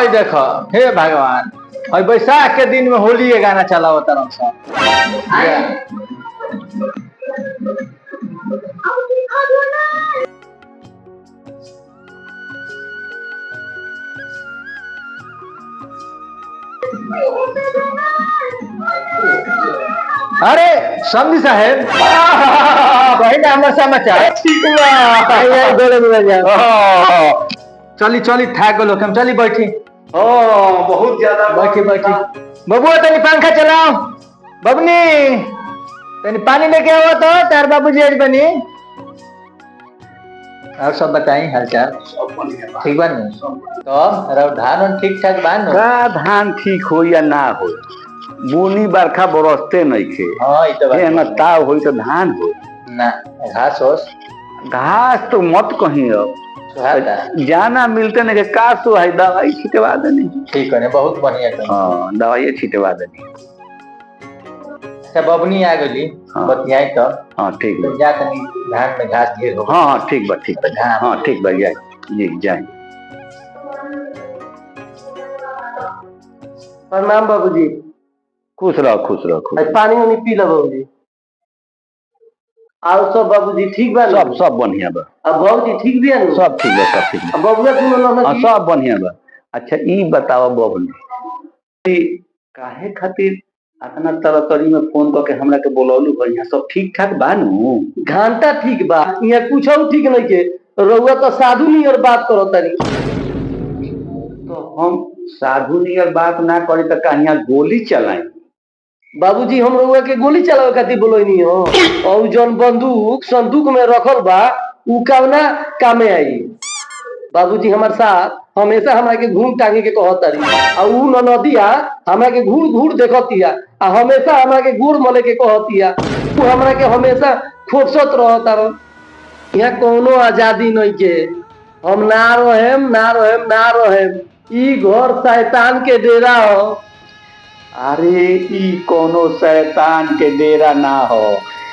है देखो हे भगवान और बैसाख के दिन में होली के गाना चला होता रहा। अरे समझी साहेब वही ना हमारा समाचार ठीक चली चली थक गलो हम चली बैठी। बहुत ज्यादा बैठी बैठी बबुआ तनी पंखा चलाओ बबनी तनी पानी लेके आओ तो तार बाबूजी आज बनी। और सब बताई हालचाल ठीक बा तो धान ठीक ठाक बा का धान ठीक हो या ना हो बुनी बरखा बरसते नहीं खे। हां ई तो ताव हो तो धान हो ना घास होस घास तो मत कहीं अब जाना मिलते नहीं का सो है दवाई छिटवा देनी। ठीक है बहुत बढ़िया हां दवाई छिटवा देनी। अच्छा बबनी आ गई बतियाई तो हां ठीक है जा तनी धान में घास ढेर हो। हां ठीक बा ठीक बा हां ठीक बा जी जाए। प्रणाम बाबूजी। खुश रहो खुश रहो खुश। पानी उनी पी लो बाबूजी। और सब बाबूजी ठीक बा सब बढ़िया बा। अब बाबूजी ठीक भी है सब ठीक बा सब ठीक बा। बबुआ सुनो ना सब बढ़िया बा। अच्छा ई बताओ बबनी काहे खातिर इतना तरतरी में फोन करके हमरा के बोलौलू बढ़िया सब ठीक ठाक बा नु? घंटा ठीक बा यहाँ कुछ ठीक नहीं के रउआ तो साधु नियर बात करो तनी। तो हम साधु नियर बात ना करी तो कहीं गोली चलाई बाबूजी हम रउआ के गोली चलावे खातिर बोलोनी हो और जौन बंदूक संदूक में रखल बा उ कवना कामे आई। बाबूजी हमारे साथ हमेशा हमरा के घूम टांगे के कहतारी और उ नदिया हमरा के घूर घूर देखतिया आ हमेशा हमरा के गोर मले के कहतिया उ हमरा के हमेशा खोसत रहता रह। यहाँ कोनो आजादी नहीं के हम ना रहेम ना रहेम ना रहेम ई घर शैतान के डेरा हो। अरे ई कोनो शैतान के डेरा ना हो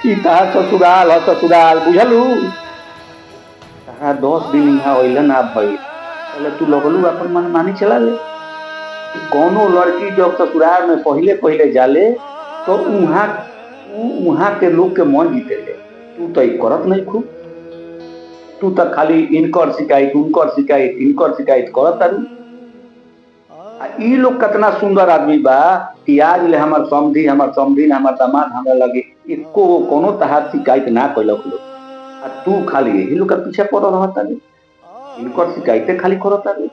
ई तार ससुराल हो ससुराल बुझलू। कहा 10 दिन यहाँ होइल ना भई पहले तू लगलू अपन मन मानी चला ले। कोनो लड़की जब ससुराल में पहले पहले जाले तो उहाँ के लोग के मन जीते ले। तू तो करत नहीं खूब तू तो खाली इनकर शिकायत उनकर शिकायत इनकर शिकायत करत तारू। ई लोग कितना सुंदर आदमी बा कि आज ले हमार समधी ने हमार दामाद हमरा लगे एको कोनो तहार शिकायत ना कैलक लोग आ तू खाली यही लोग के पीछे पड़ रहता रे इनकर शिकायतें खाली करता रे।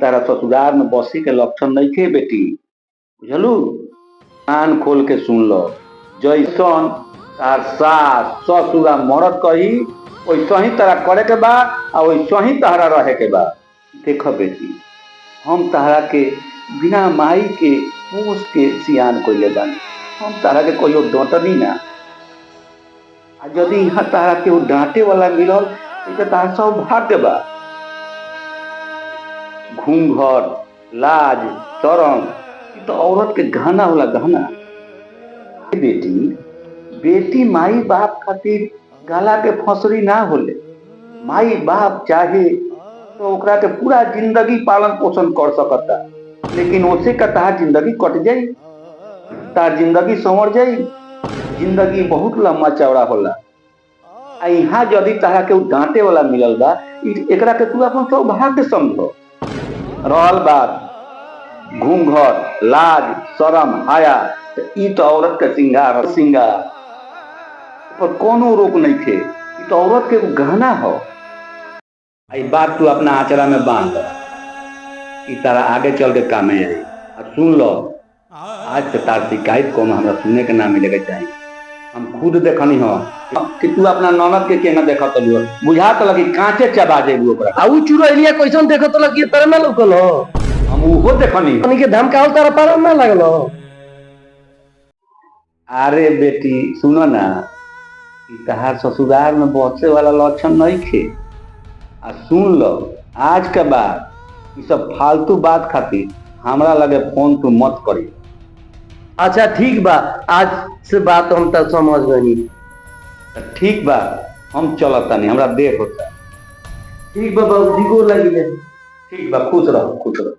तारा ससुराल में बसी के लक्षण नहीं खे बेटी बुझलू। कान खोल के सुन लो जैसन तार सास ससुरा मरद कही वैसा ही तारा करे के बा आ वैसा ही तारा रहे के बा। देख बेटी हम तारा के बिना माई के पोस के सियान कोइले बानी हम तारा के कहियो डांटनी ना आ यदि यहाँ तारा के वो डांटे वाला मिलल तो तारा सब भाग्य बा। घूंघट लाज शरम तो औरत के गहना होला गहना। बेटी बेटी माई बाप खातिर गला के फसरी ना होले। माई बाप चाहे तो ओकरा के पूरा जिंदगी पालन पोषण कर सकता लेकिन उसे का तार जिंदगी कट जाई तार जिंदगी संवर जाई। जिंदगी बहुत लंबा चौड़ा होला आ यहाँ यदि तारा के डांटे वाला मिलल बा एकरा के तू अपन सौभाग्य समझो। रहल बात घूंघट लाज शरम हाया ई तो औरत के सिंगार पर कोनो रोक नहीं थे ई तो औरत के गहना हो। आई बात तू अपना आचरा में बांध ई तारा आगे चल के काम में आई। सुन लो आज से तार शिकायत को हमरा सुने के ना मिलेगा चाहिए। हम खुद देखनी हो कि तू अपना ननद के केना देखत लू बुझा तो लगी कांचे चबा देबू ओकरा आ उ चुरैलिया कैसन देखत लगी तरह ना लौकल हो। हम उहो देखनी उन्हीं के धमकावल तारा पार ना लगलो। अरे बेटी सुनो ना ई तहार ससुराल में बसे वाला लक्षण नहीं खे आ सुन लो आज के बाद ये सब फालतू बात खातिर हमरा लगे फोन तू मत करी। अच्छा ठीक बा आज से बात हम तक समझ गई। ठीक बा हम चलता नहीं हमरा देर होता। ठीक बा बाबूजी को लगी। ठीक बा खुश रहो खुश रहो।